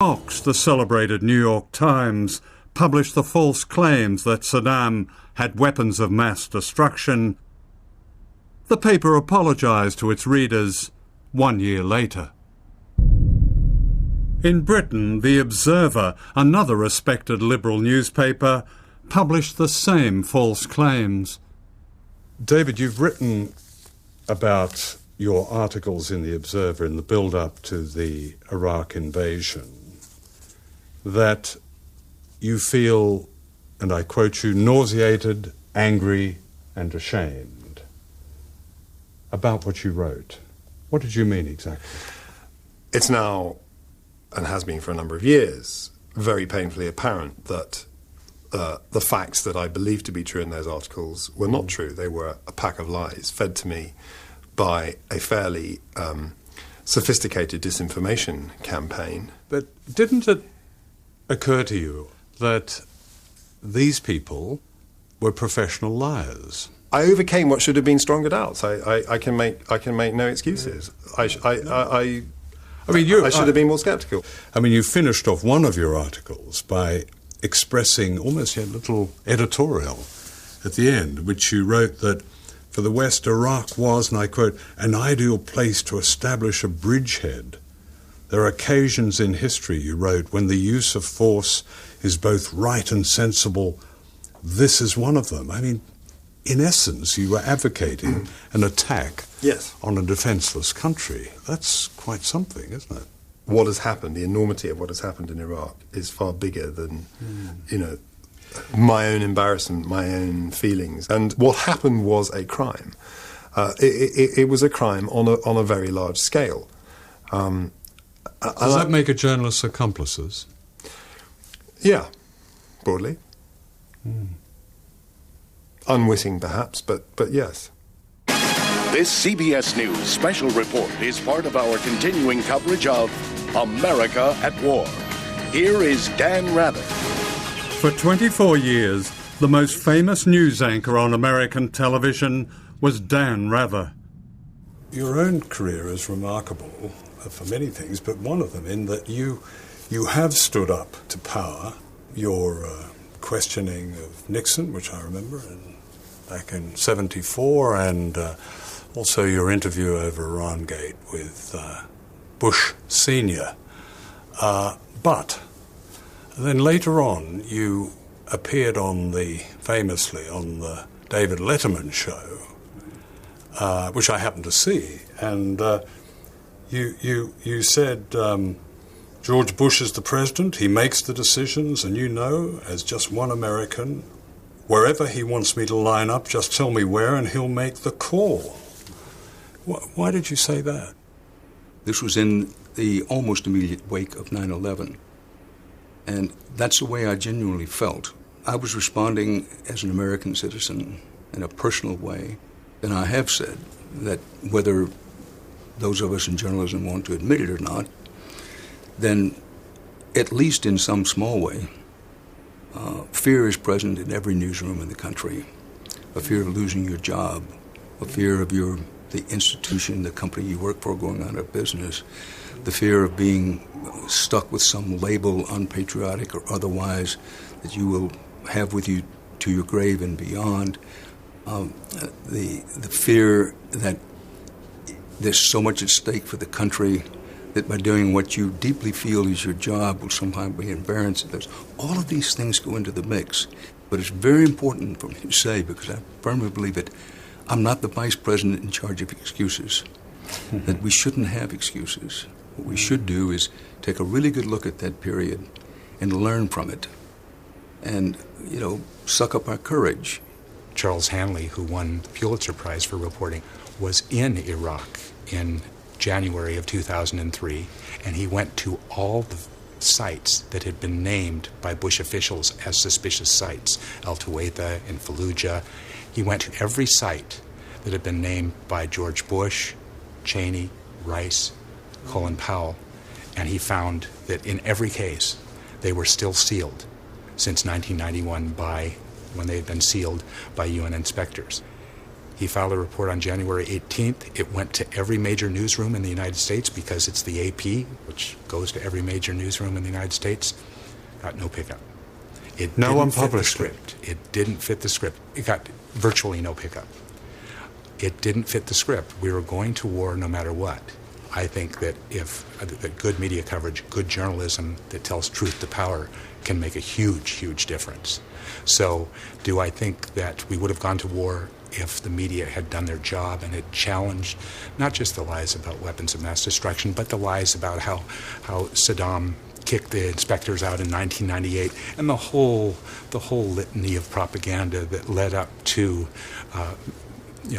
Fox, the celebrated New York Times, published the false claims that Saddam had weapons of mass destruction. The paper apologised to its readers 1 year later. In Britain, The Observer, another respected liberal newspaper, published the same false claims. David, you've written about your articles in The Observer in the build-up to the Iraq invasion, that you feel, and I quote you, nauseated, angry and ashamed about what you wrote. What did you mean exactly? It's now, and has been for a number of years, very painfully apparent that the facts that I believed to be true in those articles were not true. They were a pack of lies fed to me by a fairly sophisticated disinformation campaign. But didn't it occur to you that these people were professional liars? I overcame what should have been stronger doubts. I can make no excuses. I should have been more sceptical. I mean, you finished off one of your articles by expressing almost a little editorial at the end, which you wrote that for the West, Iraq was, and I quote, an ideal place to establish a bridgehead. There are occasions in history, you wrote, when the use of force is both right and sensible. This is one of them. I mean, in essence, you were advocating an attack on a defenseless country. That's quite something, isn't it? What has happened, the enormity of what has happened in Iraq is far bigger than, my own embarrassment, my own feelings. And what happened was a crime. It was a crime on a very large scale. Does that make a journalist accomplices? Yeah, broadly. Unwitting, perhaps, but yes. This CBS News special report is part of our continuing coverage of America at War. Here is Dan Rather. For 24 years, the most famous news anchor on American television was Dan Rather. Your own career is remarkable for many things, but one of them in that you have stood up to power. Your questioning of Nixon, which I remember back in '74, and also your interview over Irangate with Bush Sr. But then later on, you appeared famously on the David Letterman show, which I happened to see, and you said George Bush is the president, he makes the decisions, and as just one American, wherever he wants me to line up, just tell me where and he'll make the call. Why did you say that? This was in the almost immediate wake of 9/11. And that's the way I genuinely felt. I was responding as an American citizen in a personal way. And I have said that whether those of us in journalism want to admit it or not, then at least in some small way, fear is present in every newsroom in the country. A fear of losing your job, a fear of the institution, the company you work for going out of business, the fear of being stuck with some label, unpatriotic or otherwise, that you will have with you to your grave and beyond. The fear that there's so much at stake for the country that by doing what you deeply feel is your job will somehow be embarrassed. All of these things go into the mix. But it's very important for me to say, because I firmly believe that I'm not the vice president in charge of excuses, that we shouldn't have excuses. What we should do is take a really good look at that period and learn from it and, suck up our courage. Charles Hanley, who won the Pulitzer Prize for reporting, was in Iraq in January of 2003, and he went to all the sites that had been named by Bush officials as suspicious sites, Al Tuwaitha and Fallujah. He went to every site that had been named by George Bush, Cheney, Rice, Colin Powell, and he found that in every case they were still sealed since 1991 when they had been sealed by UN inspectors. He filed a report on January 18th. It went to every major newsroom in the United States because it's the AP, which goes to every major newsroom in the United States. Got no pickup. No one published it. It didn't fit the script. It got virtually no pickup. It didn't fit the script. We were going to war no matter what. I think that that good media coverage, good journalism that tells truth to power can make a huge, huge difference. So do I think that we would have gone to war if the media had done their job and had challenged not just the lies about weapons of mass destruction, but the lies about how Saddam kicked the inspectors out in 1998 and the whole litany of propaganda that led up to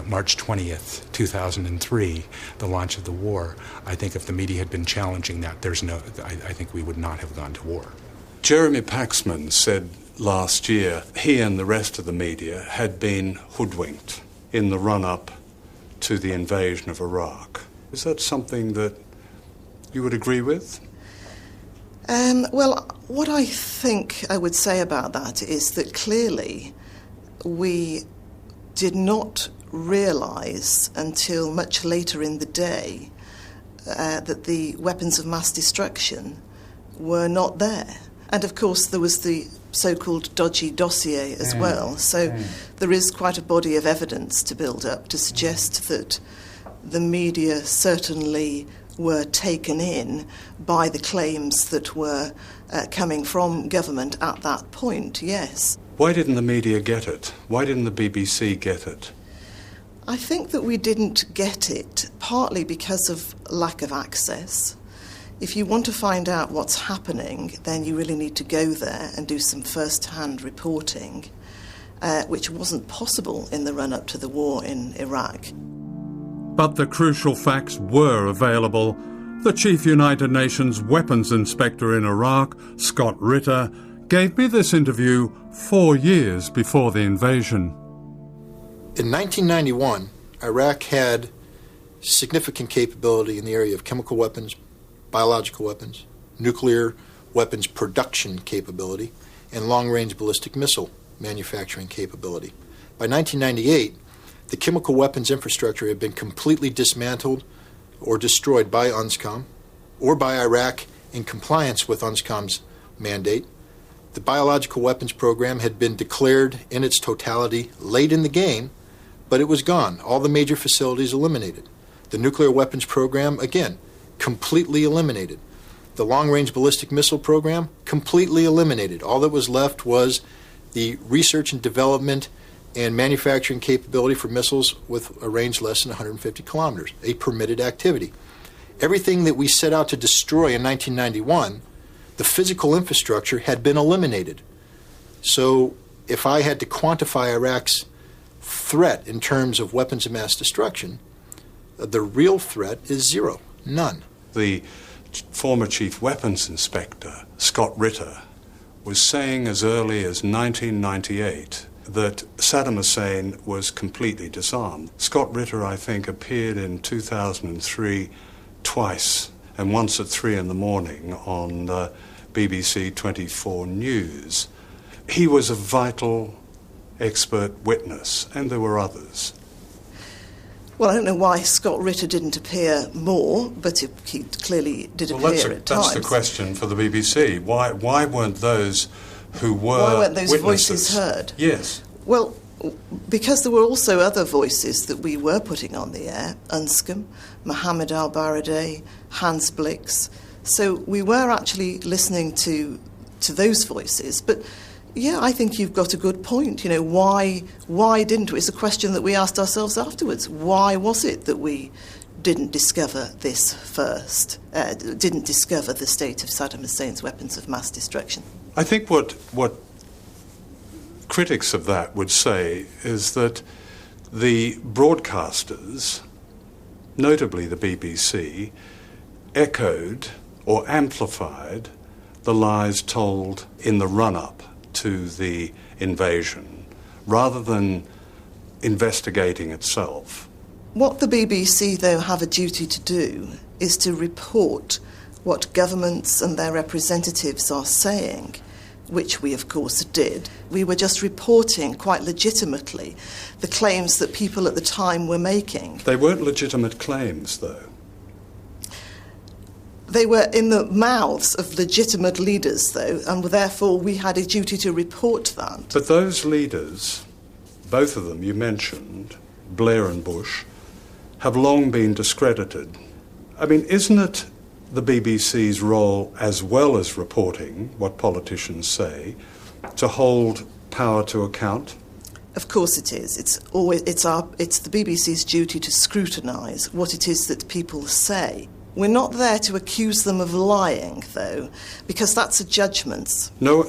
March 20th, 2003, the launch of the war. I think if the media had been challenging that, I think we would not have gone to war. Jeremy Paxman said last year he and the rest of the media had been hoodwinked in the run-up to the invasion of Iraq. Is that something that you would agree with? Well, what I think I would say about that is that clearly we did not realise until much later in the day that the weapons of mass destruction were not there. And of course there was the so-called dodgy dossier as well. So there is quite a body of evidence to build up to suggest that the media certainly were taken in by the claims that were coming from government at that point, yes. Why didn't the media get it? Why didn't the BBC get it? I think that we didn't get it partly because of lack of access. If you want to find out what's happening, then you really need to go there and do some first-hand reporting, which wasn't possible in the run-up to the war in Iraq. But the crucial facts were available. The Chief United Nations Weapons Inspector in Iraq, Scott Ritter, gave me this interview 4 years before the invasion. In 1991, Iraq had significant capability in the area of chemical weapons, biological weapons, nuclear weapons production capability, and long-range ballistic missile manufacturing capability. By 1998, the chemical weapons infrastructure had been completely dismantled or destroyed by UNSCOM or by Iraq in compliance with UNSCOM's mandate. The biological weapons program had been declared in its totality late in the game, but it was gone. All the major facilities eliminated. The nuclear weapons program, again, completely eliminated. The long-range ballistic missile program, completely eliminated. All that was left was the research and development and manufacturing capability for missiles with a range less than 150 kilometers, a permitted activity. Everything that we set out to destroy in 1991, the physical infrastructure had been eliminated. So if I had to quantify Iraq's threat in terms of weapons of mass destruction, the real threat is zero, none. The former Chief Weapons Inspector, Scott Ritter, was saying as early as 1998 that Saddam Hussein was completely disarmed. Scott Ritter, I think, appeared in 2003 twice, and once at 3 in the morning on BBC 24 News. He was a vital expert witness, and there were others. Well, I don't know why Scott Ritter didn't appear more, but he clearly did appear at times. That's the question for the BBC. Why weren't those who were Why weren't those witnesses voices heard? Yes. Well, because there were also other voices that we were putting on the air, UNSCOM, Mohammed al-Baradei, Hans Blix. So we were actually listening to those voices. But yeah, I think you've got a good point. You know, why didn't we? It's a question that we asked ourselves afterwards. Why was it that we didn't discover this first, didn't discover the state of Saddam Hussein's weapons of mass destruction? I think what critics of that would say is that the broadcasters, notably the BBC, echoed or amplified the lies told in the run-up to the invasion, rather than investigating itself. What the BBC, though, have a duty to do is to report what governments and their representatives are saying, which we of course did. We were just reporting quite legitimately the claims that people at the time were making. They weren't legitimate claims, though. They were in the mouths of legitimate leaders, though, and therefore we had a duty to report that. But those leaders, both of them you mentioned, Blair and Bush, have long been discredited. I mean, isn't it the BBC's role, as well as reporting what politicians say, to hold power to account? Of course it is. It's the BBC's duty to scrutinise what it is that people say. We're not there to accuse them of lying, though, because that's a judgment. No,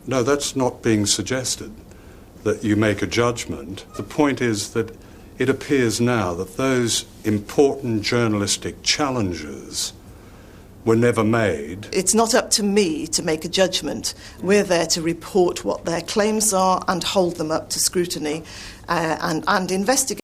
that's not being suggested, that you make a judgment. The point is that it appears now that those important journalistic challenges were never made. It's not up to me to make a judgment. We're there to report what their claims are and hold them up to scrutiny and investigate.